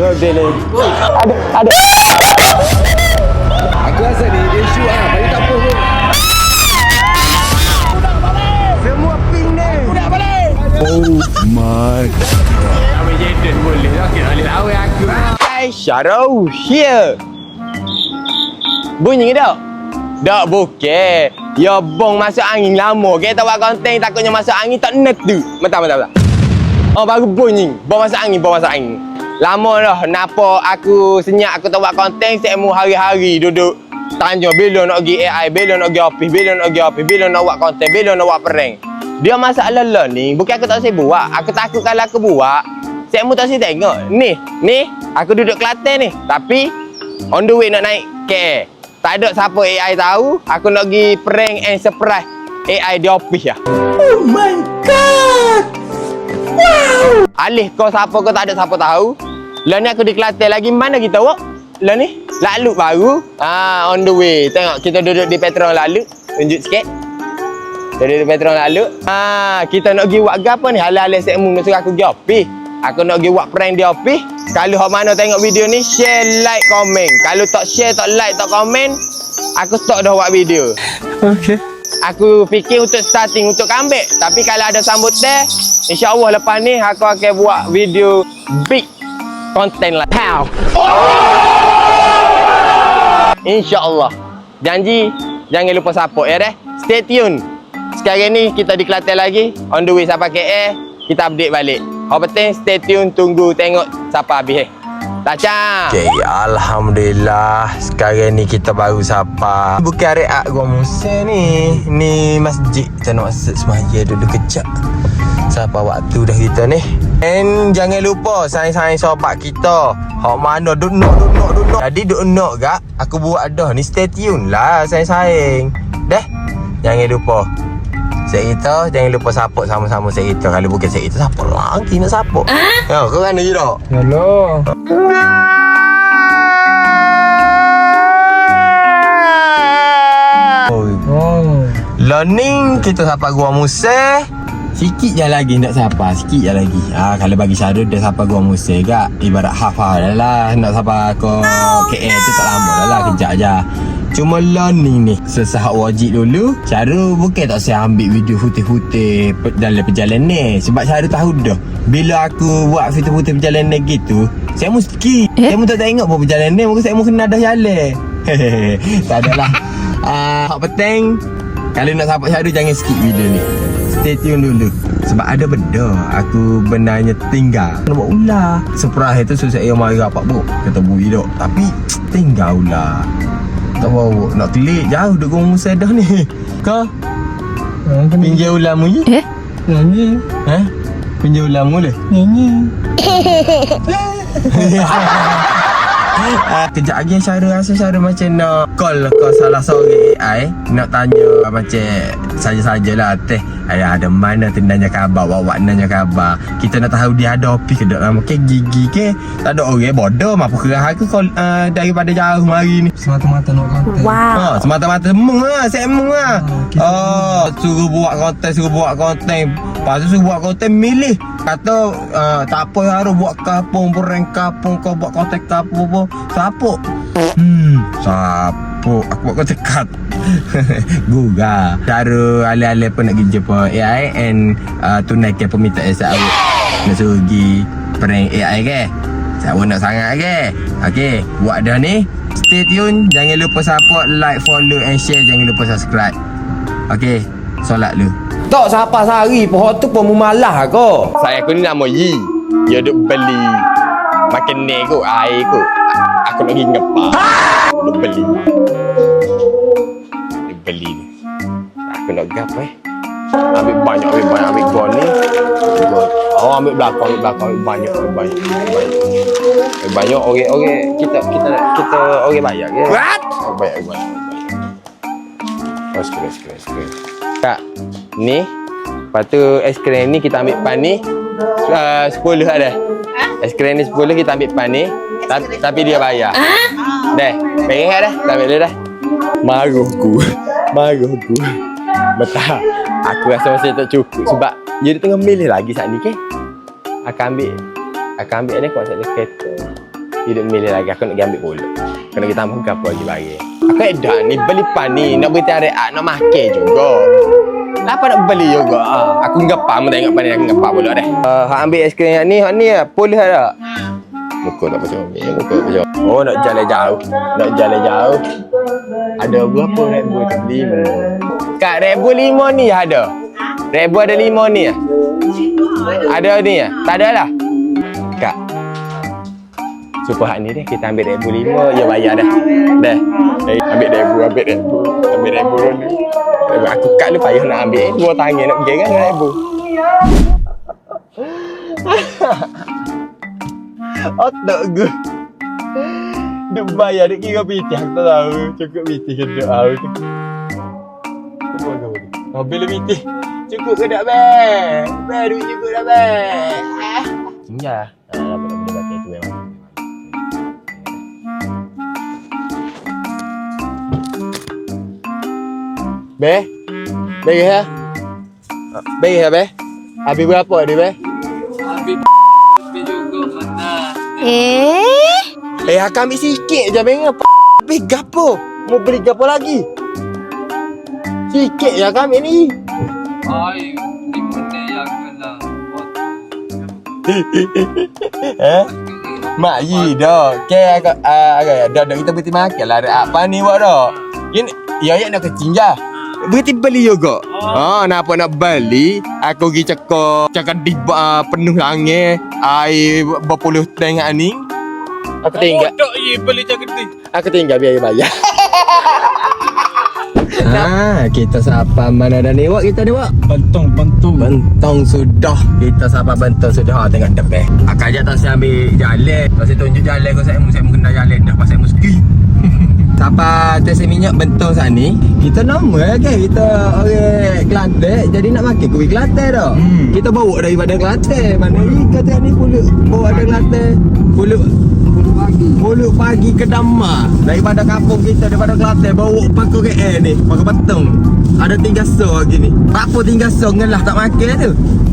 hotel ni. Ada. Aku rasa ni dia shoot lah. Bagi tak apa pun. Semua ping ni. Aku nak balik. Oh my god. Ambil Jaden boleh lah. Kita boleh lawan aku. Guys, Syarau here. Bunyi ke tak? Tak bukan. Ya bong masuk angin lama. Kita buat konten takutnya masuk angin tak netu. Betul. Oh baru bunyi. Bong masuk angin. Lama dah. Kenapa aku senyap aku tak buat konten. Saya mu hari-hari duduk tanya bila nak pergi AI, bila nak pergi office, bila nak buat konten, bila nak buat prank. Dia masalah learning. Bukan aku tak saya buat. Aku takut kalau aku buat, saya mu tak saya tengok. Ni, aku duduk Kelantan ni. Tapi, on the way nak naik KL. Tak ada siapa AI tahu. Aku nak pergi prank and surprise AI di office lah. Oh my god! Wow! Alih kau siapa kau tak ada siapa tahu. Lah ni aku di Kelantan lagi. Mana kita buat? Lah ni, lalu baru. On the way. Tengok, kita duduk di Petron lalu. Tunjuk sikit. Kita duduk di Petron lalu. Kita nak pergi buat apa ni? Halal-halal sekmu suruh aku pergi office. Aku nak pergi buat prank di office. Kalau hok mana tengok video ni, share, like, komen. Kalau tak share, tak like, tak komen, aku stop dah buat video. Okay. Aku fikir untuk starting, untuk comeback. Tapi kalau ada sambut teh, insyaAllah lepas ni aku akan buat video big content lah. Pow! InsyaAllah. Janji, jangan lupa support ya deh. Stay tune. Sekarang ni kita di Kelantan lagi. On the way sampai KL, kita update balik. Hal penting stay tune, tunggu tengok siapa habis Tacang. Okay, Alhamdulillah. Sekarang ni kita baru sapa. Bukan reak gua musim ni. Ni masjid. Kita nak masuk semaya duduk kejap. Sapa waktu dah kita ni. And jangan lupa sayang-sayang sobat kita. Hak mana duk nok. Jadi duk nok gak? Aku buat dah ni, stay tune lah sayang-sayang. Dah. Jangan lupa. Saya jangan lupa support sama-sama saya. Kalau bukan saya siapa lagi nak support? Ya, kau kan je tak? Hello. Learning kita sapa Gua Museh. Sikit je lagi nak sapa, sikit je lagi. Kalau bagi Syarul dah sapa Gua Museh gak, ibarat hafal dah lah. Nak sapa ke KL tu tak lama dah lah, kejap je. Cuma learning ni sesahat wajib dulu. Syarul bukan tak saya ambil video putih-putih dalam perjalanan ni. Sebab Syarul tahu dah, bila aku buat video putih perjalanan gitu, saya mesti skip. Saya pun tak tengok pun perjalanan ni. Mungkin saya mungkin kena dah jalan. Tak adalah. Hak penting, kalau nak support Syarul jangan skip video ni. Stay tune dulu. Sebab ada benda aku benarnya tinggal. Nak buat ular. Surprise tu susah yang marah apa bu. Kata bu hidup. Tapi tinggal ular. Tak bawa. Nak klik jauh duk gong Musa dah ni. Kau? Pinjam ularmu je? Nyanyi. Pinjam ularmu le? Nyanyi. Kejap lagi Syarul rasa Syarul macam nak call salah seorang AI. Nak tanya macam saja-sajalah teh. Ada mana tu nanya khabar, bawa nanya khabar. Kita nak tahu dia ada opik ke tak lama ke gigi ke. Tak ada orang bodoh mampu kerah aku call daripada jauh mari ni. Semata-mata nak konten. Wow. Semata-mata semung lah, semung lah. Suruh buat konten. Lepas tu suruh buat konten milih. Kata tak apa harus buat kapung, prank kapung, kau buat konten kapung pun. Sapuk. Sapuk. Aku buat konten kat. Gugah. Cara alih-alih pun nak pergi jumpa AI and tunaikan permintaan saya awak. Nak suruh pergi prank AI ke? Saya awak nak sangat ke? Okay, buat dah ni. Stay tune. Jangan lupa support, like, follow and share. Jangan lupa subscribe. Okay, solat dulu. Tak siapa sehari pohon tu pun malah ko. Saya aku ni nama Yi. Dia duk beli makan ni ko, air ko. Aku nak pergi ngepa. Duk beli. Aku nak gap Ambil banyak gol ni. Ambil belakang, ambil banyak. Banyak orang kita orang bayar ke? What? Bayar. Skrin. Kak, ni. Lepas tu es krim ni kita ambil pan ni 10 ada. Es krim ni 10 kita ambil pan ni. Tapi dia bayar. Dah, pegang dah. Kita ambil dia dah. Maruhku. Betul. Aku rasa masih tak cukup sebab dia tengah milih lagi saat ni ke. Akan ambil ni kau pasal dia kereta. Hidup milih lagi. Aku nak pergi ambil pula. Kena kita tambah apa lagi bagi. Aku edah ni. Beli pan ni. Nak beri tarik. Nak makan juga. Kenapa nak beli juga? Aku ngepah. Mau tengok pan ni. Aku ngepah pula deh. Hak ambil es krim yang ni. Hak ni lah. Boleh tak? Muka tak pasal ambil. Muka tak pasal. Oh, nak jalan jauh. Nak jalan jauh. Ada berapa Red Bull tu? 5. Kak, Red Bull 5 ni ada? Red Bull ada 5 ni ya? Ada ni ya? Tak ada lah. Kak. Supaya ni deh, kita ambil Red Bull 5, ya bayar dah. Dah. Ambil Red Bull, ambil Red Bull. Ambil Red Bull ni. Aku kat lu payah nak ambil. 2 tangan nak pergi kan Red Bull. Otak gue. Duk bayar, duk kira pitih. Aku tak tahu. Cukup pitih ke duk tahu tu. Mobil lu pitih. Cukup ke tak, Bang? Bang, duit cukup dah, Bang. Ya. Boleh pakai tu memang. Be? Be ya? Be ya, Be? Habis berapa ni, Be? Habis juga mana. Aku ambil sikit je, Bang. Habis gapo? Mau beli gapo lagi? Sikit je aku ambil ni. Ai, di mana yang kena. Mak yi dah. Ke dah kita berhenti makan lah. Apa ni buat dah? Ini ya nak kecing je. Berhenti beli juga. Napa nak beli? Aku pergi cakap di penuh langit. Air berpuluh tengah ni. Aku tinggal. Tak ye beli cakap gede. Aku tinggal biar bayar. Kita sapa mana dah ni wak kita ni wak? Bentong sudah. Kita sapa bentong sudah. Tengok depan. Akak ajak tak saya ambil jalan. Tak saya tunjuk jalan kau saya kena jalan dah pasal ski. Sapa tesi minyak bentong saat ni. Kita nama ke kita orang Kelantan jadi nak makan kuih Kelantan dah. Kita bawa daripada Kelantan. Mana ni kata ni pulut bawa dari Kelantan. Pulut pagi ke Damar. Daripada kampung kita, daripada Kelantan bawa pakai KL ni, pakai bentong. Ada 3 so lagi ni. Apa 3 so ngelah tak makan tu.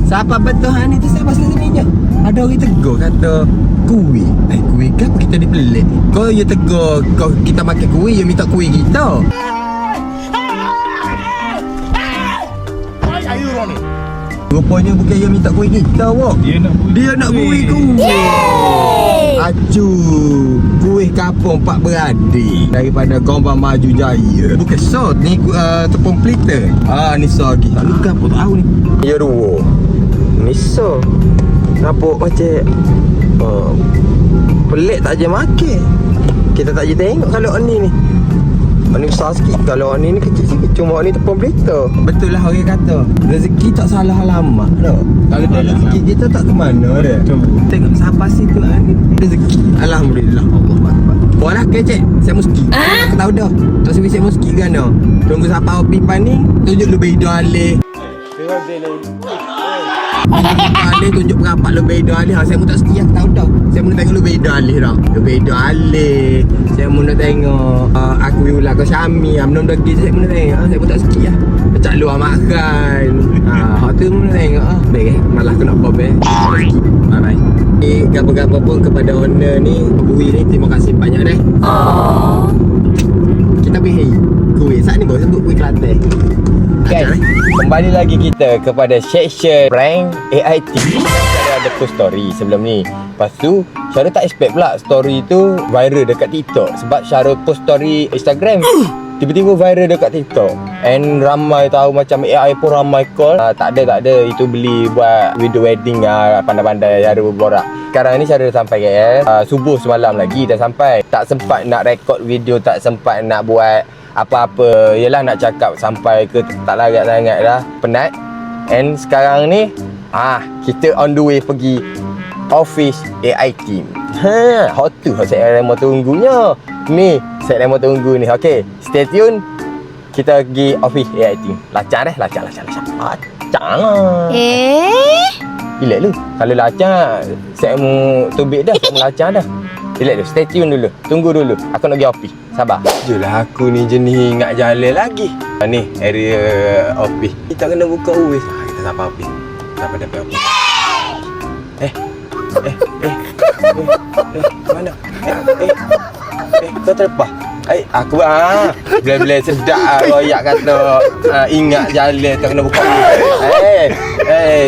Siapa bentong ni tu saya pasal sini je. Ada orang tegur kata kuih. Kuih ke apa kita dipelik? Kau you tegur kau kita makan kuih, you minta kuih kita. Rupanya bukan dia minta kuih kita, wak. Dia nak kuih Acu. Kuih kampung Pak Beradik daripada Gombang Maju Jaya. Bukan so, ni tepung pelita. Ni so lagi. Tak luka pun tahu ni. Ya dua. Ni so. Nampak macam pelik tak je makan. Kita tak je tengok kalau ni ni. Ni besar sikit. Kalau ni kecil sikit. Cuma ni tepung pelita. Betul lah orang kata. Rezeki tak salah alamat dah. Kalau dah rezeki kita tak ke mana dah. Tengok siapa situ ni. Rezeki. Alhamdulillah. Allah Akbar. Walah kecek. Saya mesti. Aku tahu dah. Tak sebab saya mesti kan dah. Tunggu siapa pipan ni. Tunjuk lebih hidung alih. Alih tunjuk berapat lebih hidung alih. Saya pun tak setia. Aku tahu dah. Saya mau tengok lebih hidung alih dah. Lebih hidung alih. Saya mau tengok aku ulang ke Syami. Belum lagi saya mau tengok. Saya pun tak setia. Pecah luar makan. Hak tu mau tengok. Baik malah aku nak bob Bye bye. Gapa-gapa pun kepada owner ni kuih ni terima kasih banyak deh. Kita pergi kuih. Saat ni baru sebut kuih Kelantan. Guys, kembali lagi kita kepada section prank AIT. Saya ada post story sebelum ni. Lepas tu Syarul tak expect pula story tu viral dekat TikTok. Sebab Syarul post story Instagram tiba-tiba viral dekat TikTok. And ramai tahu macam AI pun ramai call. Tak ada. Itu beli buat video wedding pandai-pandai Syarul berborak. Sekarang ni Syarul sampai KL. Subuh semalam lagi dah sampai. Tak sempat nak record video, tak sempat nak buat apa-apa. Yelah nak cakap sampai ke tak larat sangat dah. Penat. And sekarang ni kita on the way pergi office AI team. Hot tu saya mau tunggunya. Ni saya mau tunggu ni. Okay, stay tune. Kita pergi office AI team. Lacak. Lacak lah. Relax lu. Kalau lacak saya mau tubik dah. Saya mau lacak dah. Relax dulu, stay tune dulu. Tunggu dulu. Aku nak pergi office. Sabar. Julah aku ni jenis ingat jalan lagi. Ni area office. Kita kena buka office. Kita sampai office. Sampai dapat office. Mana? Kau terlepas? Aku Bila-bila sedap royak kata ingat jalan tak kena buka.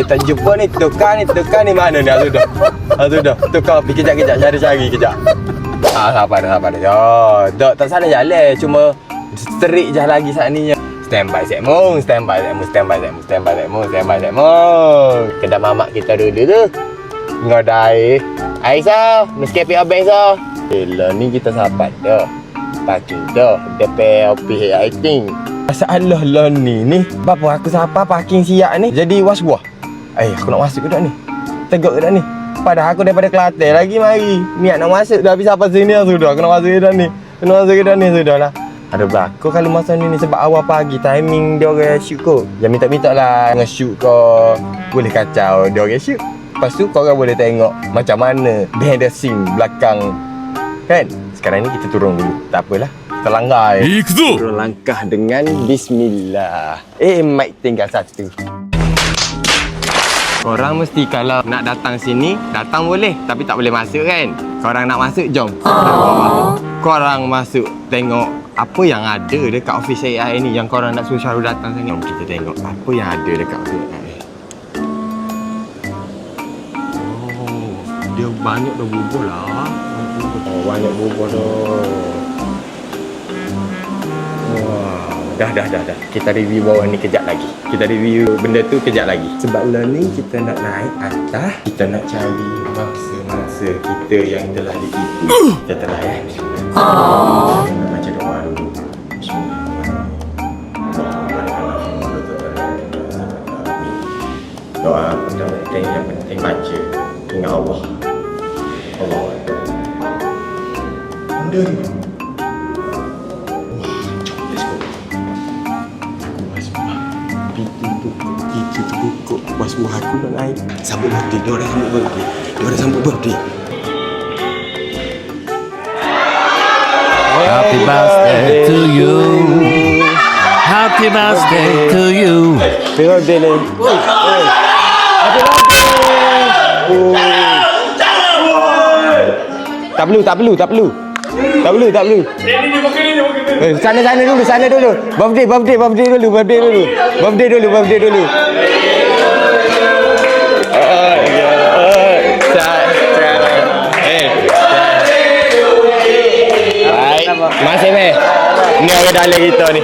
Tak jumpa ni, tukar ni mana ni? Sudah. Tukar pergi kejap, cari kejap. Sabar dah. Tak salah jalan, cuma terik je lagi saat ni. Standby Sekmung. Kedai mamak kita dulu tu. Ngodai. Aisyah, Nescafe abang so. Lah ni kita sahabat dah. Parking dah. DP OPH I think. Masalah lah ni. Bapa aku siapa parking siap ni. Jadi was-was. Aku nak masuk ke dak ni? Tegak ke dak ni? Padahal aku daripada Kelantan lagi mari. Niat nak masuk dah habis sampai sini sudah. Kena masuk ke dak ni. Sudahlah. Ada berlaku kalau masa ni sebab awal pagi timing dia orang shoot ko. Jangan minta lah nge-shoot ko. Boleh kacau dia orang shoot. Lepas tu korang boleh tengok macam mana behind the scene belakang. Kan? Sekarang ni kita turun dulu. Tak apalah. Kita langgar. Turun langkah dengan bismillah. Mic tinggal satu. Korang mesti kalau nak datang sini, datang boleh. Tapi tak boleh masuk kan? Korang nak masuk, jom. Korang masuk tengok apa yang ada dekat office AI ni yang korang nak suruh Syahrul datang sini. Jom kita tengok apa yang ada dekat office AI. Dia banyak dah bubur lah. Banyak bubur dah. Dah. Kita review bawah ni kejap lagi. Kita review benda tu kejap lagi. Sebab learning kita nak naik atas. Kita nak cari mangsa-mangsa kita yang telah ditipu. Kita telah Bismillah. Kita baca doa dulu. Doa penting yang penting baca. Ingat Allah. Benda ni. Pintu terbuka. Bos-bos aku nak naik. Sambut birthday. Dia orang sambut birthday. Happy birthday to you. Happy birthday to you. Happy birthday ni. Happy birthday. Tak perlu. Sana dulu. Birthday dulu. Masih meh. Ni orang dalam kita ni.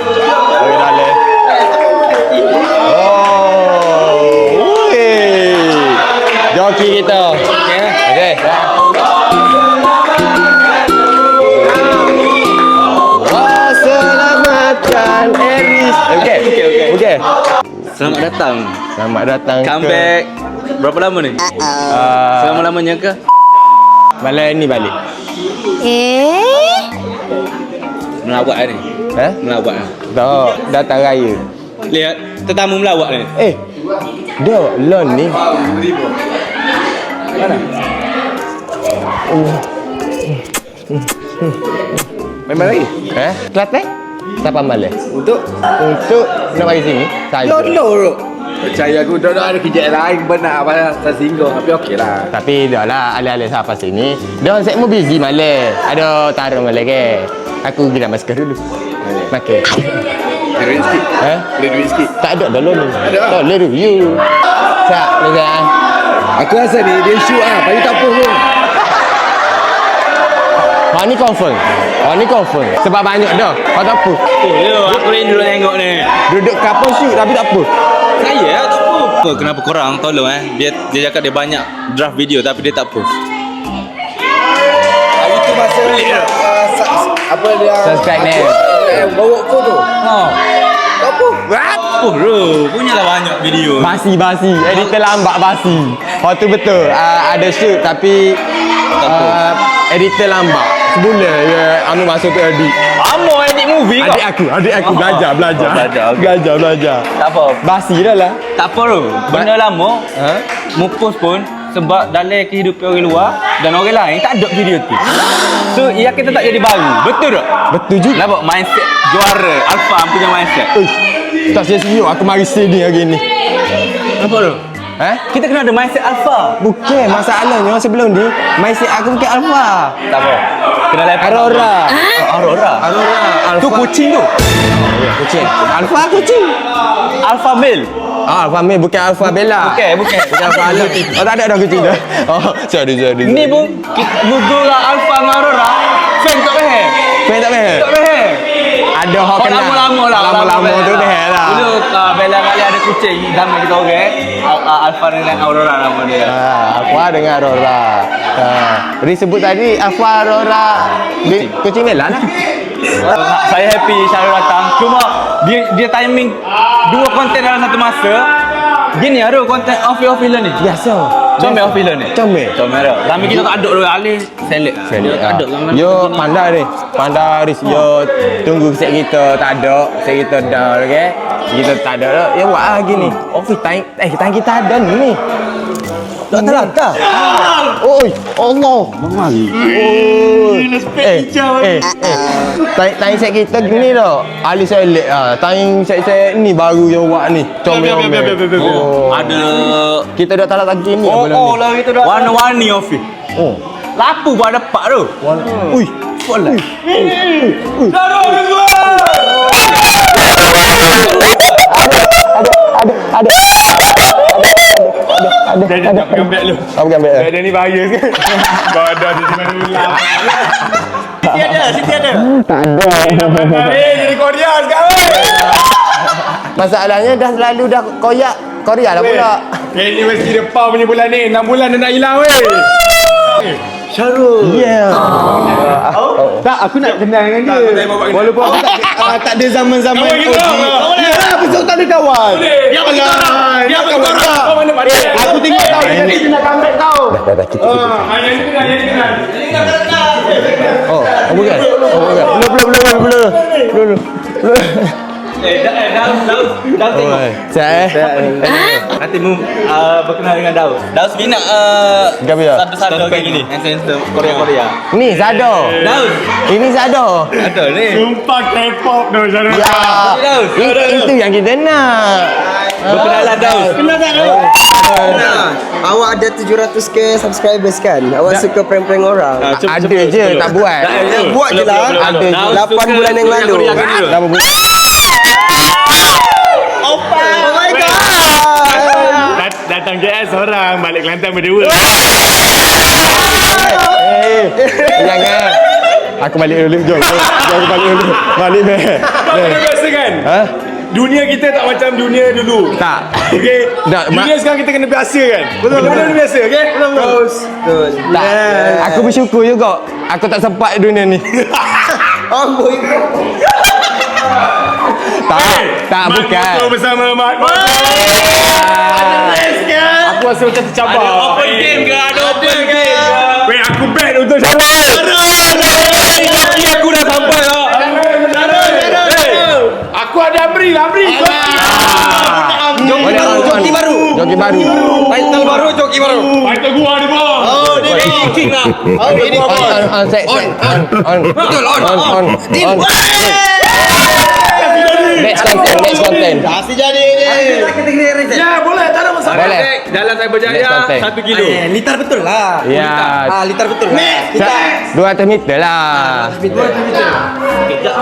Orang dalam. Joki kita. Okey. Selamatkan Eris. Okey. Selamat datang. Comeback. Berapa lama ni? Selama-lamanya ke? Malam ni balik. Melawat ni. Melawat ni. Tak, datang raya. Lihat, tetamu melawat ni. Dia loan ni. Mana? Memang lagi? Kelantan? Siapa malas? Untuk nak mari sini? Saya. Percaya aku dah ada kerja lain benar apa tersinggung tapi okeylah. Tapi dah lah alih-alih siapa sini. Dia orang set mu busy malas. Ada taruh malas ke. Aku pergi nak masker dulu. Makan. Ada duit sikit. Boleh duit sikit. Tak ada dah loan ni. Tak boleh review. Tak, dah. Aku rasa ni dia shoot pagi tak apa pun. Hak ni confirm. Sebab banyak dah. Kau tak apa. Aku rindu nak tengok ni. Duduk kapal shoot tapi tak apa. Saya tak apa. Kenapa korang tolong dia cakap dia banyak draft video tapi dia tak post. Itu masa apa dia Subscribe ni. bawa kau tu. Apa bro? Punyalah banyak video. Basi. Editor lambat basi. Waktu betul. Ada shoot tapi editor lambat. Sebulan anu masuk ke edit. Amo edit movie kau. Adik aku belajar. Belajar. Tak apa. Basi dah lah. Tak apa bro. Benda lama. Mu post pun sebab dalam kehidupan orang luar dan orang lain tak ada video tu. So ia kita tak jadi baru. Betul tak? Betul juga. Nampak mindset juara Alfa punya mindset. Tak sia-sia aku mari sini hari ni. Apa tu? Kita kena ada mindset alpha. Bukan, masalahnya sebelum ni mindset aku bukan alpha. Tak apa. Kena lepas. Aurora. Aurora. Alpha. Tu kucing tu. Kucing. Alpha kucing. Alpha male. Alpha male bukan alpha bella. Bukan. Bukan alpha ala. Oh tak ada dah kucing dah. Oh, sorry. Ni pun Google lah alpha dengan Aurora. Fan tak behel. Pengen tak behel? Tak behel. Ada hok kena. Lama-lama lah. Lama-lama tu behel lah. Dulu Bella kali ada kucing zaman kita orang. Alpha dengan Aurora nama dia. Alpha dengan Aurora. Jadi sebut tadi Alpha Aurora kucing bella lah. Saya happy Syarul datang. Cuma dia timing dua konten dalam satu masa. Gini ada konten off-off lah ni. Biasa. Comel off lah ni. Comel. Dah. Lama kita tak ada dulu alih selek. Tak ada lama. Yo pandai ni. Pandai Aris. Yo tunggu set kita tak ada. Set kita dah okey. Kita tak ada dah. Ya buat lah gini. Office time kita ada ni. Tak terlantar. Oi, Allah. Mari. Time set kita gini dah. Ali selek ah. Time set ni baru yang buat ni. Comel. Ada Kita dah tak lagi ni. lah kita dah. Warna-warni office. Oh. Lapu buat dapat tu. Ui. Pola. Ada. Apa gambar? Ada ni bahaya ke? Badan di mana ulang. Siti ada. Tak ada. Jadi Korea sekarang. Masalahnya dah selalu dah koyak Korea lah pula. Ni mesti depan punya bulan ni. 6 bulan dah nak hilang weh. Syarul. Yeah. Tak, aku nak kenal dengan dia. Walaupun aku tak ada zaman-zaman OG. Yalah, besok tak ada kawan. Dia kawan. Dia kawan. Kau mana pada? Aku tengok tahu dia nak comeback tahu. Dah kita. Yang ni kenal. Oh, bukan. Belum. Daus tengok. Saya. Nanti berkenal dengan Daus. Daus minat Gabia. satu kayak gini. Ancestor Korea. Ni Zado. Daus. Ini Zado. Ada ni. Sumpah K-pop tu Syarul. Ya. Itu yang kita nak. Berkenalan Daus. Kenal tak? Awak ada 700k subscribers kan? Awak suka prank-prank orang? Ada je tak buat. Buat je lah. Ada je. 8 bulan yang lalu. Dah berbuat. Oh my god! Datang KS seorang, balik Kelantan berdua. Jangan. Aku balik dulu. Jom aku balik dulu. Balik meh. Kau kena biasa kan? Ha? Dunia kita tak macam dunia dulu. Tak. Okey. Tak, Dunia sekarang kita kena biasa kan? Betul. Biasa, okey? Betul. Tak. Aku bersyukur juga. Aku tak sempat dunia ni. Oh boy. Tak bukan. Motor bersama Mat. Aku rasa macam tercabar. Ada open game ke? Weh, aku bet untuk Syarul. Lagi aku dah sampai lah. Aku ada Amri. Joki baru. Joki baru. Title baru, joki baru. Fighter gua ni bang. Oh, dia king lah. On. Betul, on. Next content. Pasti jadi. Kategori race. Ya, boleh. Tak ada masalah. Boleh. Jalan saya berjaya Next content. 1 kilo. Liter betul lah. Ya. Liter betul lah. Kita 200 meter lah.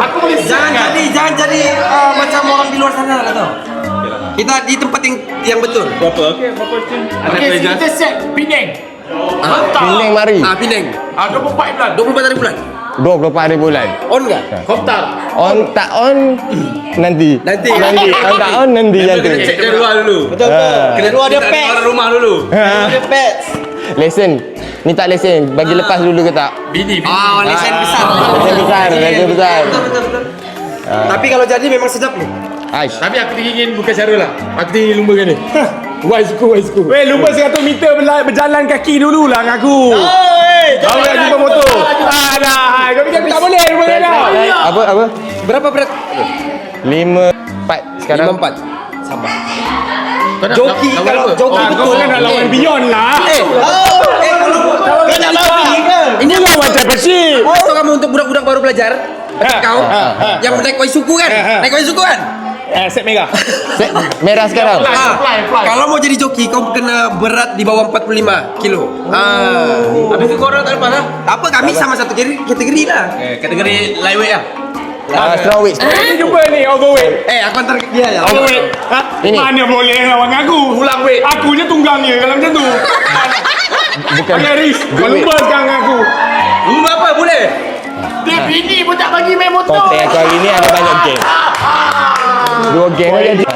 Aku boleh jangan jadi macam orang di luar sana lah tau. Kita di tempat yang betul. Berapa? Okey, berapa tu? Ada Okey, meja. kita set Penang. Penang mari. Penang. 24 bulan. 24 hari bulan. 24 hari bulan. On enggak? Koptar. On tak on nanti. Nanti. On tak on nanti Kena nanti. cek dari luar dulu. Betul. Kena dua ada pet. Ada rumah dulu. Ada pet. Lesen. Minta lesen. Bagi lepas dulu ke tak? Bini. Lesen besar. Lesen besar. Betul. Tapi kalau jadi memang sedap ni. Aish. Tapi aku ingin bukan Syarul lah. Aku ingin lumba kan ni. Wise-ku. Weh, lumba 100 meter berjalan kaki dulu lah dengan aku. Kau nak jumpa motor. Dah. Kau fikir aku tak boleh lumba kan kau? Apa? Berapa berat? 5-4 sekarang. 54. Sabar. Joki kalau joki Kau betul. kan nak lawan Beyond lah. Kalau kau nak lawan Ini lawan championship. Itu kamu untuk budak-budak baru belajar. Macam kau yang naik Waisuku kan? Naik Waisuku kan? set merah. Merah sekarang. Kalau mau jadi joki kau kena berat di bawah 45 kilo. Habis tu korang tak lepas lah. Apa kami sama satu kategori lah. Kategori lightweight lah. Strawweight. Ini jumpa ni overweight. Aku antar dia ya. Overweight. Ha? Ini. Mana boleh lawan aku? Ulang weight. Aku je tunggangnya kalau macam tu. Bukan. Pakai risk. Kau lupa sekarang aku. Lu apa boleh? Dia bini pun tak bagi main motor. Konten aku hari ni ada banyak geng. 2 geng aja.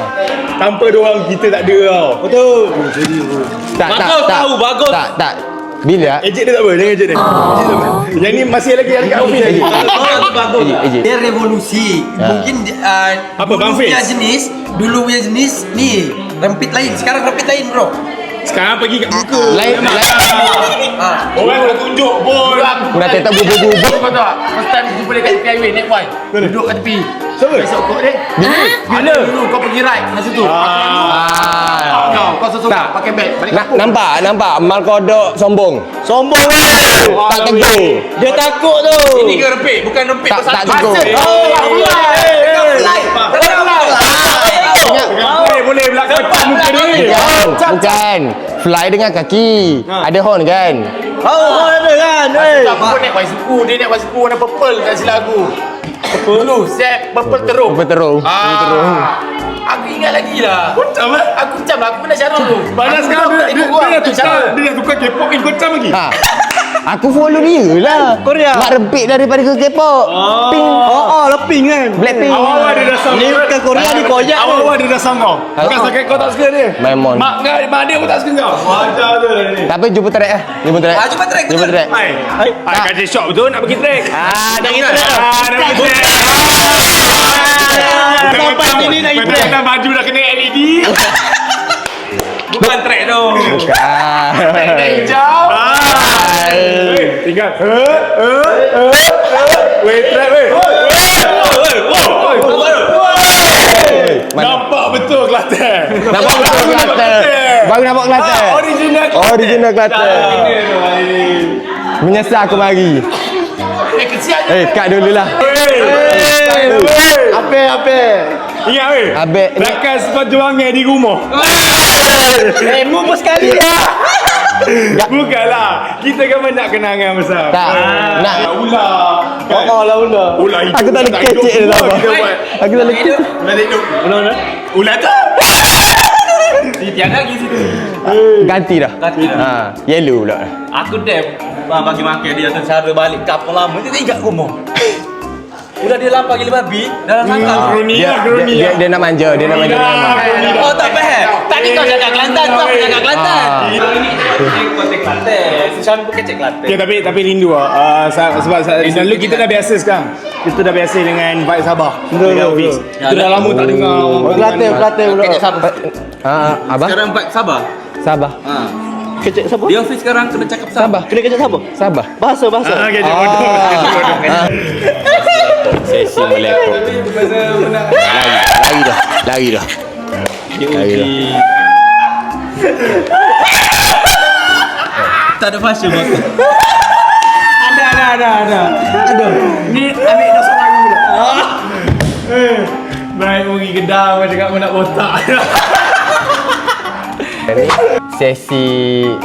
Tanpa diorang kita tak ada tau. Betul. Tak. tahu, bagus. Tak. Bila? Ejek dia tak apa. Jangan ejek dia. Yang ni masih lagi kat office lagi. Korang tu bagus. Ejek. Dia revolusi. Mungkin Apa, dulu Bang punya Fiz? jenis, dulu punya jenis ni rempit lain. Sekarang rempit lain bro. Sekarang pergi kat muka. Lain. Orang tak tunjuk pun. Aku dah tak bubu-bubu. Kau tahu tak? First time jumpa dia kat tepi highway, naik Y. Duduk kat tepi. Siapa? Besok kau dia. Mana? Dulu kau pergi ride masa tu. Kau seorang pakai beg. Balik kampung. Nampak Mal kodok sombong. Sombong Tak tegur. Dia takut tu. Ini ke rempit, bukan rempit Tak pasal tegur. Boleh belakang muka dia. Bukan. Fly dengan kaki. Ada horn kan? Tak pun naik Y suku. Dia naik Y suku warna purple kat sila aku. Dulu set purple teruk. Berterung. Aku ingat lagi lah. Aku macam lah. Aku pernah Syarul tu. Banyak sekarang dia dah tukar K-pop ni kocam lagi. Ha. Aku follow dia lah. Korea. Mak rempit daripada ke K-pop. Pink. Leping kan. Blackpink. Awal-awal dia dah sama. Ni bukan Korea ni koyak. Awal-awal dia dah sama. Bukan sakit kau tak suka dia. Memang. Mak dia pun tak suka kau. Wajar tu ni. Tapi jumpa track lah. Jumpa track. Jumpa track, Jumpa betul. track. Hai. Kaji shop betul nak pergi track. Nak kita. Nak pergi track. Tempat ini nak pergi track. Baju dah kena LED. bukan track tu. Bukan. Hijau. Tinggal. Weh track weh. Nampak betul Kelantan. Nampak betul Kelantan. Baru nampak Kelantan. Original Kelantan. Menyesal aku mari. Kesian. Kat dulu lah. Apa? Ingat weh. Abek ni. Takkan sepatu wangi di rumah. Mu sekali ya. Bukanlah. Kita kan banyak kenangan besar. Tak. Nak. Ular. Ular hidup. Aku tak boleh kecek dia tak apa. Aku tak boleh kecek. Ular hidup. Ular tu. Tiada lagi situ. Ganti dah. Yellow pula. Aku bagi makan dia tu cara balik kampung lama dia ingat rumah. Udah dia lapar gila babi dalam sangkar. Dia nak manja. Dia nak manja lama. Oh tak faham. Tadi kau jaga Kelantan, kau jaga Kelantan. Ini konteks Kelantan. Susah pun kecek Kelantan. Okay, tapi rindu lah. Sebab dulu kita dah biasa sekarang. Kita dah biasa dengan vibe Sabah. Dengan Hafiz. Kita dah lama tak dengar. Kelantan pula. Kecek Sabah. Abah? Sekarang vibe Sabah. Sabah. Kecek siapa? Dia office sekarang kena cakap Sabah. Kena kecek siapa? Sabah. Bahasa. Kecek bodoh. Sesi melepok. Lari dah. Tak ada fashion bos. Ada. Ni ambil dah seorang pula. Baik pergi Kedah kau cakap kau nak botak. Ini sesi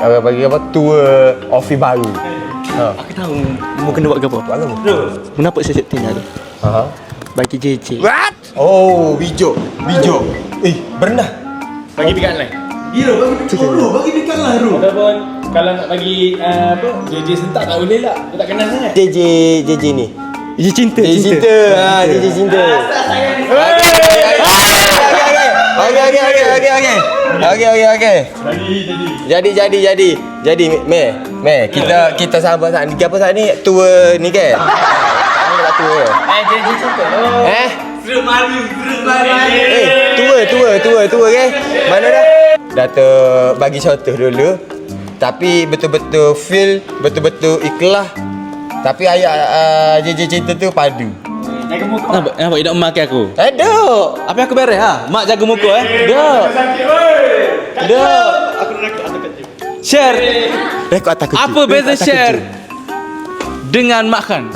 apa bagi apa tour office baru. Aku tahu mu kena buat apa. Buat apa? Menapa saya setting ada? Bagi JJ. What? Oh, bijak. Berenah. Bagi pikat lain. Bagi pikan lah Ru. Ataupun kalau nak bagi apa JJ sentak tak boleh lah. Aku tak kenal sangat. JJ ni. JJ cinta. JJ cinta. Okay. Jadi Meh, kita sahabat saat ni apa saat ni tua ni kan? Sekarang tak tua. JJ cinta. Terus mari. Tua kan? Mana dah? Dah bagi contoh dulu. Tapi betul-betul feel, betul-betul ikhlas. Tapi ayat JJ cinta tu padu. Nampak dia nak memakai aku. Ada. Apa aku beres ha? Mak jaga muka Ada. Share. Rekod atas kecil. Apa beza share dengan makan?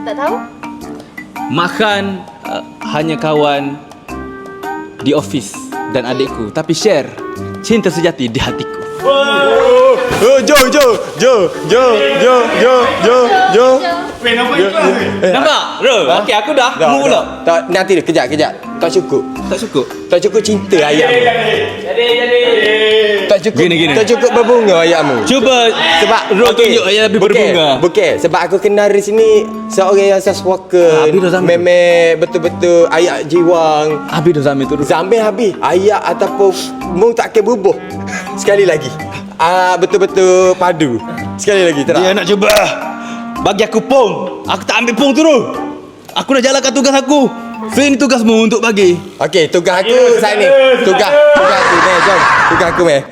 Tak tahu. Makan hanya kawan, di office dan adikku, tapi share cinta sejati di hatiku. Nampak? Bro, okey aku dah. Mu pula. Tak, nanti dia kejap. Tak cukup. Tak cukup. Tak cukup cinta ayatmu. Tak cukup. Gini. Tak cukup berbunga ayatmu. Cuba Sebab Ro tunjuk ayat lebih berbunga. Bukan. Sebab aku kenal di sini seorang yang soft spoken. Habis dah Zamir. Memang betul-betul ayat jiwang. Habis dah Zamir tu. Zamir habis. Ayat ataupun mung tak ke bubuh. Sekali lagi. Betul-betul padu. Sekali lagi. Tak Dia nak cuba. Bagi aku pong. Aku tak ambil pong terus. Aku dah jalankan tugas aku. So ini tugasmu untuk bagi. Okey, tugas aku saat ni. Tugas aku ni, jom. Tugas aku meh.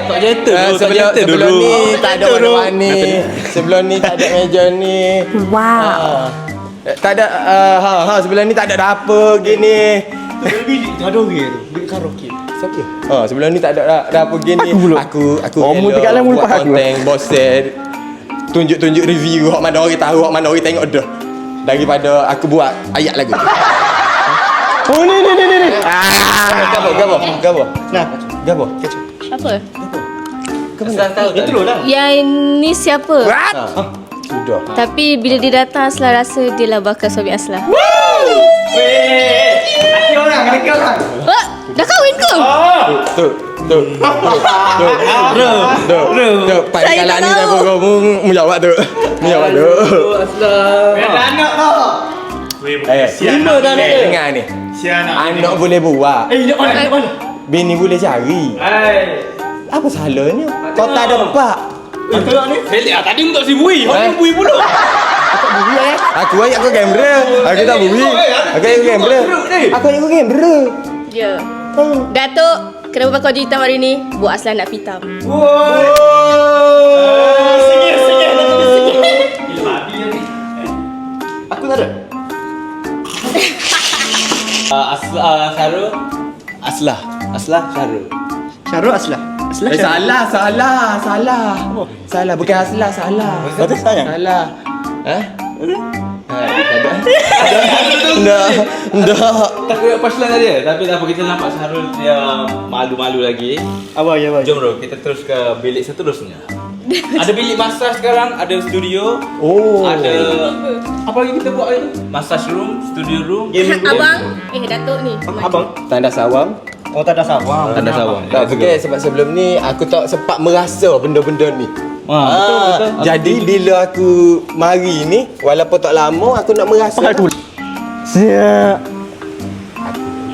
Tak gentle dulu, tak sebelum gentle sebelum dulu. ni tak ada warna-warni. Sebelum ni tak ada meja ni. Wow. Tak ada sebelum ni tak ada dapur gini. Tak ada orang tu. Bilik karaoke. Siapa? Sebelum ni tak ada dapur gini. Aku mu dekat dalam mulut aku. Konten bosen. Tunjuk-tunjuk review hok mana orang tahu, hok mana orang tengok dah. Daripada aku buat ayat lagu. Oh ni. Gapo? Nah, gapo? Apa? Intro lah. Yang ni siapa? Sudah. Tapi bila dia datang Aslah rasa dia lah bakal suami Aslah. Laki orang. Oh, dah kahwin ke? Tu. Pada Saya kala tak ni tahu. aku kamu menjawab tu. Ada anak tau. Lima dah ni. Dengar ni. Anak boleh buat. Bini boleh cari. Apa salahnya? Kau tak ada pak. Belik ah tadi untuk si Bui. Orang Bui pula. Aku ayat kau kamera. Aku tak bui. Aku ayat kau kamera. Aku ayat kau kamera. Ya. Datuk, kenapa kau hitam hari ni? Buat Aslah nak pitam. Aku tak ada. Syarul. Aslah, Syarul. Syarul Aslah. Salah. Bukan aslah, salah. Betul sayang. Salah. Dah. Tak kena pasal dia. Tapi tak apa, kita nampak Syarul dia malu-malu lagi. Apa ya, Jom bro, kita terus ke bilik seterusnya. Ada bilik massage sekarang, ada studio. Ada apa lagi kita buat itu? Massage room, studio room, gaming room. Abang, Datuk ni. Abang. Tanda sawam. Oh tak ada sawang. Tanda sawang. Tak okay, sebab sebelum ni aku tak sempat merasa benda-benda ni. Betul. Jadi bila aku mari ni, walaupun tak lama aku nak merasa. Siap.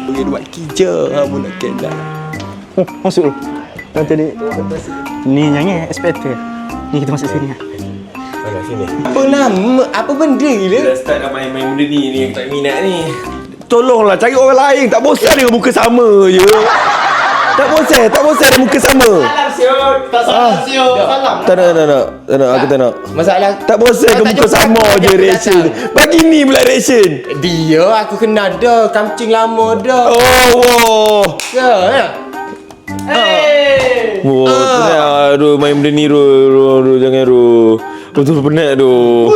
Boleh buat kerja kamu nak kena. Masuk dulu. Nanti ni nyanyi SPT. Ni kita masuk sini. Mana sini? Apa nama? Apa benda gila? Dah start dah main-main benda ni yang tak minat ni. Tolonglah cari orang lain. Tak bosan dengan muka sama je. Tak bosan dengan muka sama. Salam. Tak nak. Aku tak nak. Masalah Tak bosan dengan muka sama je reaction. Bagi ni pula reaction. dia aku kenal dah, kamcing lama dah. Oh. Ya. Wah, penat. Aduh, main benda ni, Ro. Jangan, Ro. Betul penat, Ro.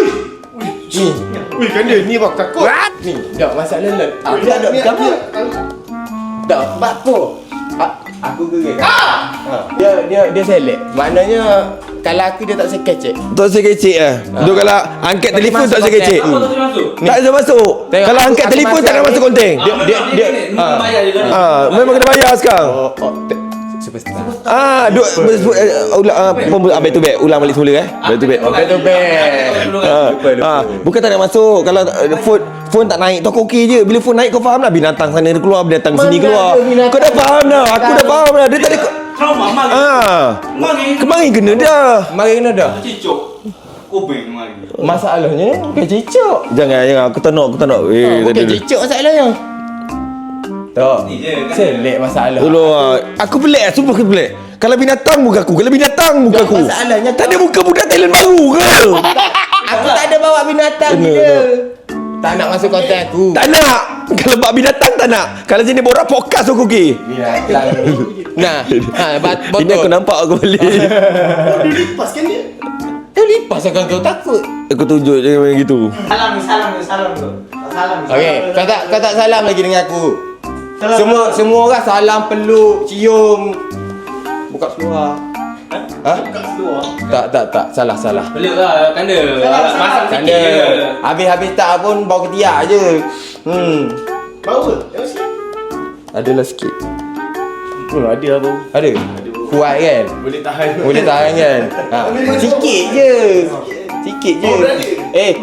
Wih kan dia ni bak takut. Ni, dah masalah lah. Aku dah ada apa? Dah, apa? Aku gerak. Dia select. Maknanya kalau aku dia tak sekecek. Tak usah kecek lah. Betul kalau angkat telefon tak usah kecek. Tak usah masuk. Tengok, Kalau aku angkat telefon tak nak masuk konten. Dia bayar je. Memang kena bayar sekarang. superstar. Duk back to back. Ulang balik semula back to back. Back to back. Bukan tak nak masuk. Kalau phone tak naik tu aku okey je. Bila phone naik kau faham lah binatang sana dia keluar, binatang sini keluar. Kau dah faham dah. Aku dah faham dah. Dia tak ada Trauma mari. kemarin kena dah. Mari kena dah. Cicok. Kubing mari. Masalahnya bukan cicok. Jangan aku tak nak. Bukan cicok masalahnya. Tak. Ni je, kan? Selek masalah. Tolong aku pelik sumpah aku pelik. Kalau binatang muka aku, kalau binatang muka aku. Masalahnya Tak ada muka budak Thailand baru ke? Aku tak ada bawa binatang dia. Tak nak masuk konten aku. Tak nak. Kalau bab binatang tak nak. Kalau jenis borak podcast aku okey. Binatang. Nah, betul. Ini aku nampak aku balik. Dia lipaskan dia. Kau lipas akan kau takut. Aku tunjuk je macam gitu. Salam bro. Salam. Okey, kau tak salam lagi dengan aku. Semua orang salam, peluk, cium. Buka seluar. Ha? Buka seluar? Tak. Salah. Peluk lah, kanda. Masak sikit Kanda. je. Habis tak pun bau ketiak je. Bau ke? Tengok sikit. Adalah sikit. Ada apa? Ada. Kuat kan? Boleh tahan. Boleh tahan kan? Sikit je.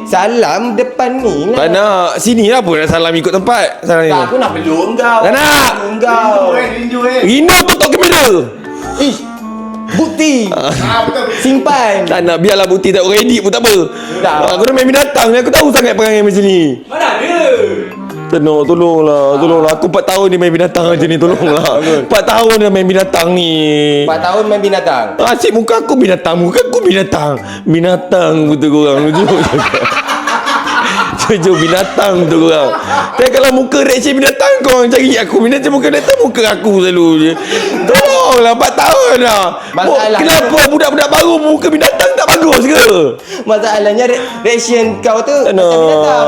Salam depan ni lah. Tak nak. Sini lah pun nak salam ikut tempat. Salam ni. Tak, aku nak peluk kau. Tak nak. Peluk kau. Rindu Rina tutup kamera. Ish. Bukti. betul. Simpan. Tak nak, biarlah bukti tak orang edit pun tak apa. Tak. Aku dah main binatang ni, aku tahu sangat perangai macam ni. Mana ada? Tolonglah. Aku 4 tahun ni main binatang macam ni, tolonglah. 4 tahun dah main binatang ni. 4 tahun main binatang. Asyik muka aku binatang. Binatang betul korang. Jujur binatang betul korang. Tapi kalau muka reaction binatang korang cari aku. Binatang muka binatang muka aku selalu je. Tolonglah 4 tahun dah. Masalah. Kenapa budak-budak baru muka binatang tak bagus ke? Masalahnya reaction kau tu Tak macam nak. binatang.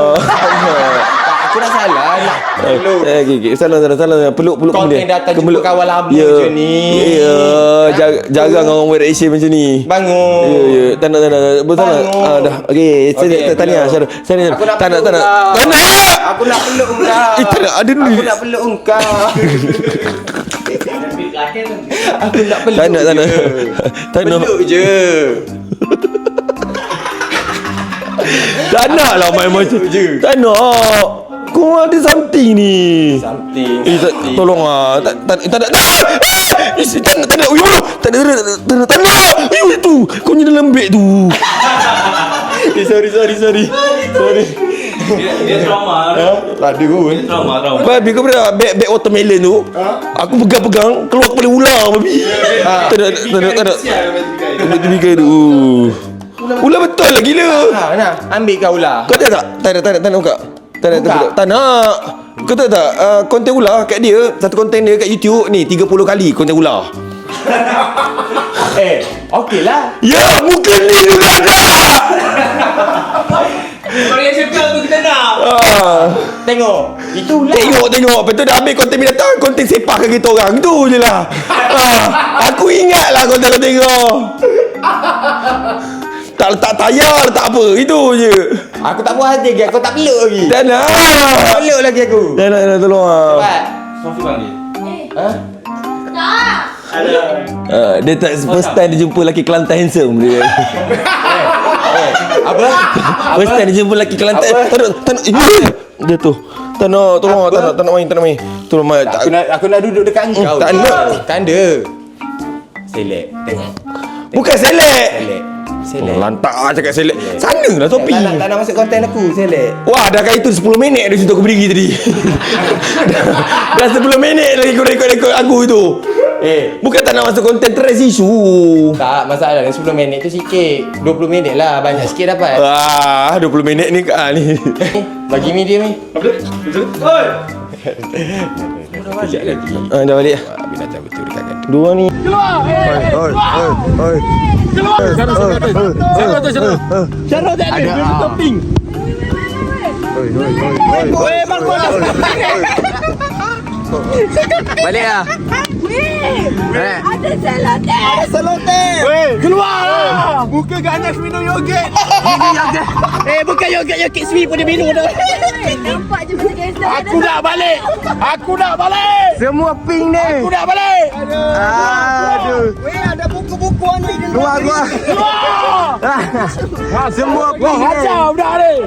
Aku nak salah nak peluk. Okay. Salah. Peluk Konten datang jumpa kawan lama Ya. macam ni. Ya. Jarang orang buat reaction macam ni. Bangun. Ya. Tak nak. Betul tak? Bangun. Dah. Okey. Okey, Tahniah peluk. Syarul. Aku nak Tak nak. peluk kau. Tak nak. Aku nak peluk kau. Tak nak. Ada ni. Aku nak peluk kau. Aku nak peluk. Tak nak. je. Tak nak. Peluk je. Tak nak lah main macam je. Tak nak. Kau ada something ni. Something. Tolong ah. Tak nak. Tak nak. Tak nak. Itu. Kau ni dalam beg tu. Sorry. Dia trauma. Tak ada pun. Trauma. Babi kau pernah beg watermelon tu? Aku pegang keluar kepala ular babi. Tak nak. Ambil tiga tu. Ular betul lah gila. Nak ambil kau ular. Kau tak? Tak nak buka. Tak nak. Kau tahu tak konten ular kat dia, satu konten dia kat YouTube ni 30 kali konten ular. Okey lah. Ya, muka ni juga tak. Reaction kau tu kita nak. Tengok. Itu ular. Tengok. Lepas tu dah ambil konten binatang, konten sepah ke kita orang. Tu je lah. Aku ingat lah konten kau tengok. Tak letak tayar, letak apa. Itu je. Aku tak puas hati lagi. Aku tak peluk lagi. Tak nak. Tak peluk lagi aku. Tak nak, tolong lah. Cepat. Sofi panggil. Dia tak first time dia jumpa lelaki Kelantan handsome dia. Apa? First time dia jumpa lelaki Kelantan. Tak nak. Dia tu. Tak nak, tolong lah. Tak nak main. Tolong main. Aku nak duduk dekat kau. Tak nak. Tanda. Selek. Tengok. Bukan selek. Selek. Lantak cakap selek. Sana lah topi. Tak nak masuk konten aku. Selek. Wah, dah kat itu 10 minit dari situ aku berdiri tadi. Dah 10 minit lagi kau rekod aku itu. Bukan tak nak masuk konten trends isu. Tak, masalah 10 minit tu sikit. 20 minit lah. Banyak sikit dapat. 20 minit ni ni. Bagi mi dia mi. Sekejap lagi. Dah balik. Binatang betul dekat kan. Dua ni. Balik lah. Ada selotip. Keluar! Buka ganas minum yogurt. Bukan yogurt sweet pun dia minum dah. Nampak je macam gangster. Aku nak balik. Semua pink ni. Aku nak balik. Aduh. Ada buku-buku ni. Keluar. Semua pink ni. Kacau dah ni.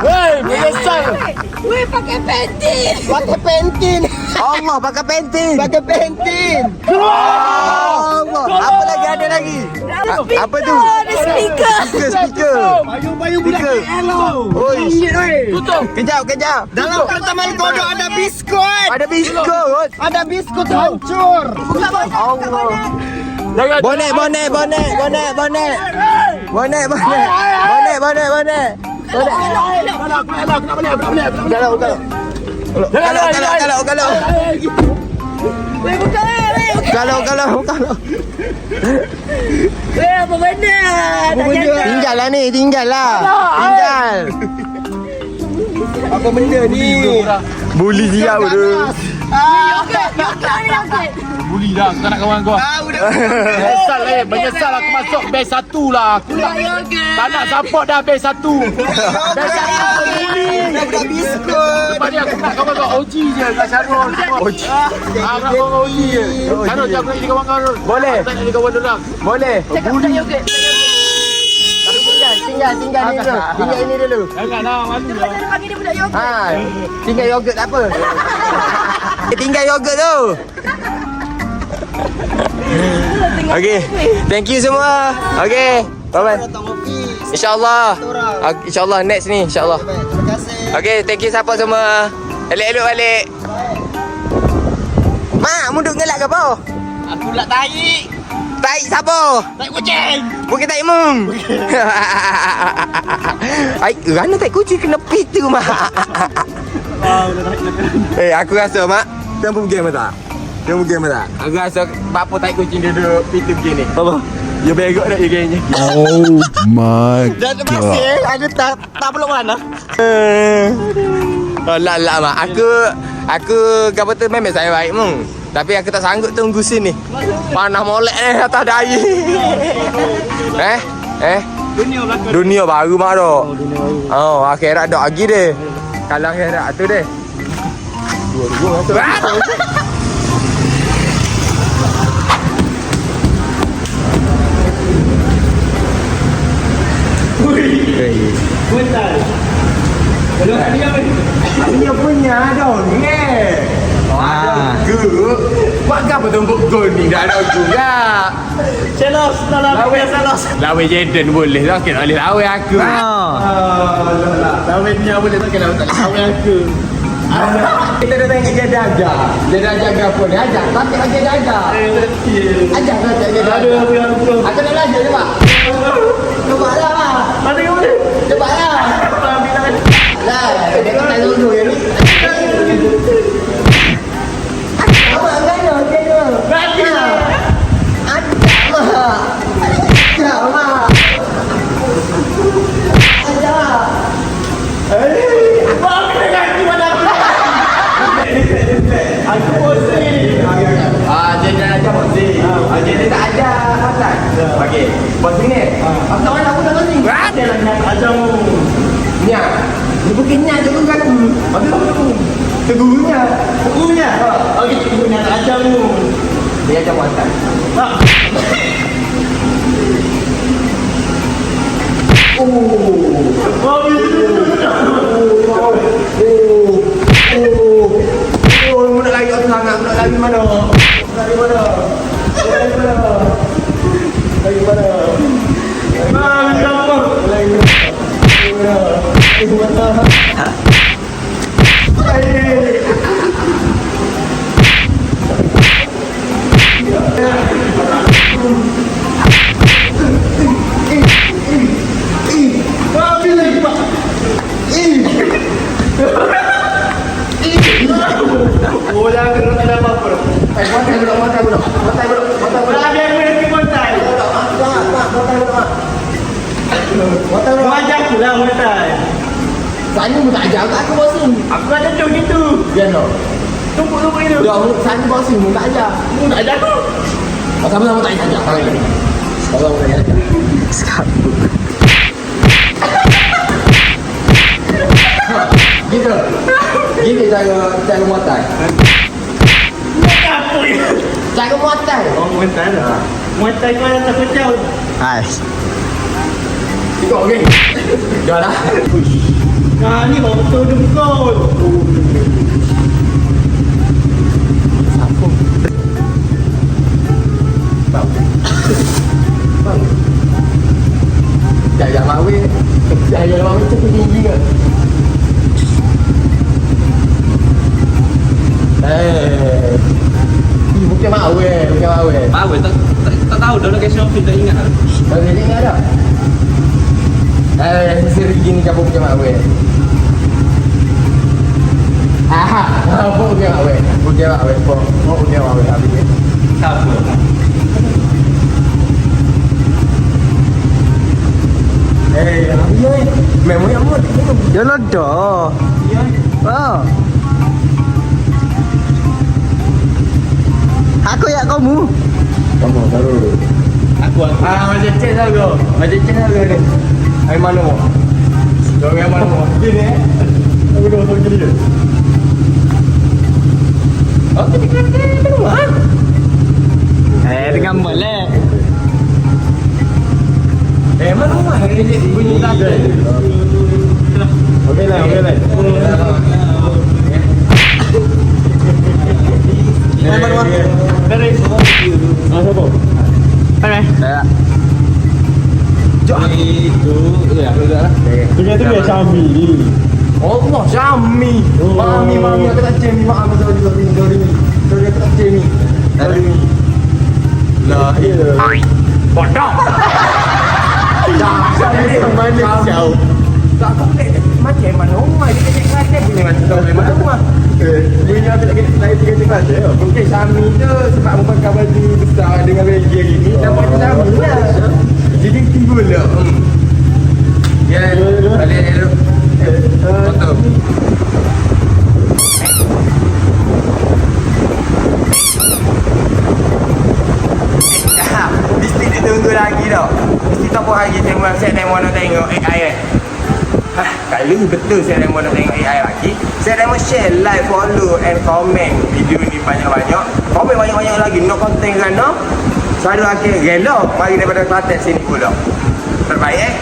Hei, menyesal. Weh, pakai panty. Allah pakai pentin. Keluar. Allah. Apa lagi ada lagi? Apa tu? Ada speaker. Speaker. Payung budak KL tu. Oi. Tutup. Kejap. Dalam pertemuan kodok ada biskut. Ada biskut. Ada biskut hancur. Allah. Jangan. Bonek. Weh, buka weh. Kalau. Weh, apa benda? Tak jaga. Tinggal lah. Apa benda ni? Bully siap tu. Buli dah, aku tak nak kawan kau. Menyesal aku masuk best 1 lah. Aku tak nak support dah best 1. Best 1 buli. Budak biskut. Lepas ni aku nak kawan kau OG je kat Syarul. OG. Aku nak kawan kau OG je. Syarul je aku nak jadi kawan kau Syarul. Boleh. Aku tak nak jadi kawan dorang. Boleh. Cakap budak yogurt. Tinggal ni dulu. Tinggal ini dulu. Jangan lah, malu lah. Dia panggil dia budak yogurt. Ha, tinggal yogurt tak apa. Tinggal yogurt tu. Okay, thank you semua. Okay, bye-bye. InsyaAllah. InsyaAllah next ni, insyaAllah. Okay, thank you siapa semua. Elok-elok balik. Mak, mu duk ngelak ke apa? Aku nak tahi. Taik siapa? Tahi kucing. Bukan taik mung. Ai, kerana taik kucing kena pitu mak. Aku rasa mak, tempoh game tak? Tempoh game tak? Aku rasa bapa taik kucing dia duduk pitu begini. Apa? Dia begok dah gayanya. Oh my Dah terpaksa ada tak perlu mana? Lah mak, aku kata tu memang saya baik mung. Tapi aku tak sanggup tunggu sini. Panah molek ni atas dahi. Dunia baru mak dah. Oh, akhirat dak lagi deh. Kalau akhirat tu deh. Dua-dua tu. Dia punya dong. Buat apa tumpuk gol ni? Dah ada juga. Celos, lawan celos. Lawan Jaden boleh lah. Kena boleh lawan aku. Lawan dia boleh tak kena lawan aku. Kita dah tengok dia jaga. Dia dah jaga apa ni? Ajak. Tapi dia jaga. Ajak lah dia jaga. Aku nak belajar cuba. Cuba lah mak. Mana kau boleh? Cuba lah. Lah, dia kata dulu ya ni. Apa enggak dia? Berarti lah. Ajak mak. Ajak mak. Ajak mak. Bawa kena kaki pada aku. Aku bosan. Dia dah ajak bosi. Dia tak ajak Hasan. Okey. Bos ni. Apa kawan aku dah ni? Ada lah nak ajamu. Nya. Dia bukannya tu kan. Apa tu? Teguhnya. Teguhnya. Okey, teguhnya nak ajamu. Dia ajak Hasan. Nak lagi aku sangat. Nak lagi mana? Lagi mana? Lagi mana? Lagi mana? Kau ajak aku lah mutai. Sana pun tak ajak aku bosin. Aku ada tu gitu. Dia no. Tumpuk itu. Dah sana bosin pun tak ajak. Mu tak ajak aku. Sama-sama tak ajak. Sama-sama tak ajak. Sekapuk. Gitu. Gini cara muatai. Apa ya? Cara muatai. Oh, mutai lah. Mutai kau ada tak kacau. Hai. Ikut okey. Dah lah. Nah, ni bawa betul dengkol. Siapa? Bang. Bang. Jaya mawe. Jaya mawe tu tinggi ke? Bukan mawe, bukan mawe. Mawe tak tahu dah nak kasi tak ingat. Tak ingat dah. Seri gini kamu punya mak gue. Apa punya mak gue? Punya mak gue. Mau punya mak gue habis ni. Siapa? Habis ni. Memang yang mood. Jangan dah. Aku ya kamu. Macam cek lah kau. Macam cek lah kau ni. Hai mana mo? Kau yang mana mo? Gini Aku dah tahu gini. Oh, tu ni rumah. Dengan boleh. Mana rumah? Ini bunyi kata. Okey lah. Punya tu dia Syami ni. Allah, Syami. Mami, aku tak cek ni. Maaf, sorry, aku tak cek ni. Lah, bodoh. Syami mana kau? Tak aku macam mana rumah dia kecil kelas punya macam tahu mana rumah. Bunyi aku tak kena naik 3 kelas je. Mungkin Syami tu sebab pakai baju besar dengan baju hari ni nampak Syami lah. Jadi timbul lah. Ya, balik dulu. Foto. Mesti dia tunggu lagi tau. Mesti tak apa lagi tengok set demo nak tengok AI. Kali betul saya demo nak tengok AI lagi. Saya demo share, like, follow and comment video ni banyak-banyak. Komen banyak-banyak lagi no konten kan no. Selalu akhir gelo mari daripada Kelantan sini pula. Terbaik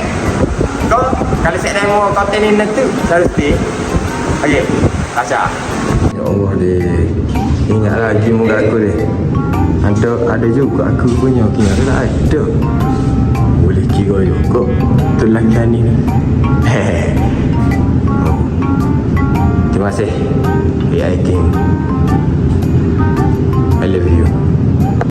kau kalau saya demo konten ni nanti selalu stay. Okey. Asya. Ya Allah deh. Ingat lagi muka aku deh. Ada juga aku punya kira tak ada. Boleh kira juga tu lelaki ni. Terima kasih AI King.